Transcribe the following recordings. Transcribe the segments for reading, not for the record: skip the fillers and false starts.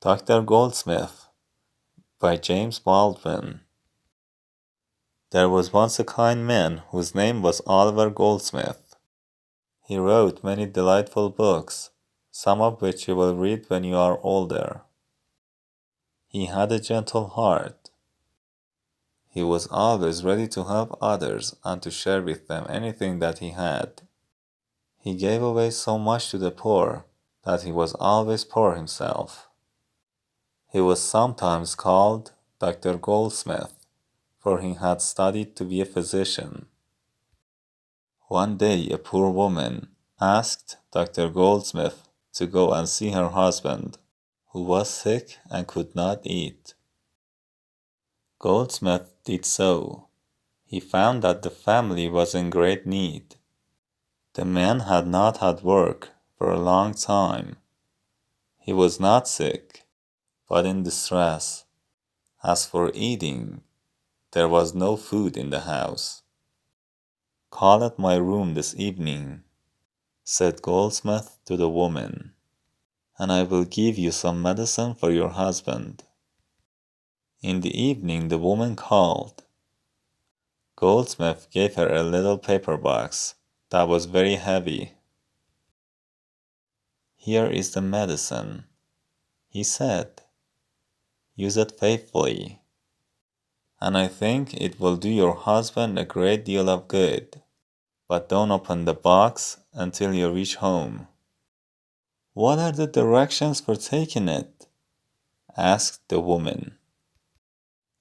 Dr. Goldsmith by James Baldwin. There was once a kind man whose name was Oliver Goldsmith. He wrote many delightful books, some of which you will read when you are older. He had a gentle heart. He was always ready to help others and to share with them anything that he had. He gave away so much to the poor that he was always poor himself. He was sometimes called Dr. Goldsmith, for he had studied to be a physician. One day a poor woman asked Dr. Goldsmith to go and see her husband, who was sick and could not eat. Goldsmith did so. He found that the family was in great need. The man had not had work for a long time. He was not sick, but in distress. As for eating, there was no food in the house. "Call at my room this evening," said Goldsmith to the woman, "and I will give you some medicine for your husband." In the evening the woman called. Goldsmith gave her a little paper box that was very heavy. "Here is the medicine," he said. "Use it faithfully, and I think it will do your husband a great deal of good. But don't open the box until you reach home." "What are the directions for taking it?" asked the woman.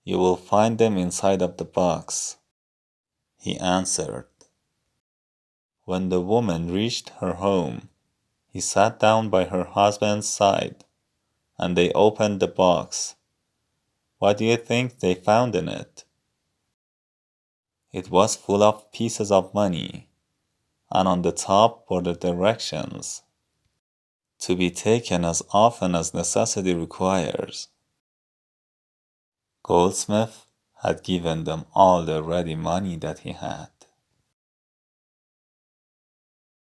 "You will find them inside of the box," he answered. When the woman reached her home, he sat down by her husband's side, and they opened the box. What do you think they found in it? It was full of pieces of money, and on the top were the directions, to be taken as often as necessity requires. Goldsmith had given them all the ready money that he had.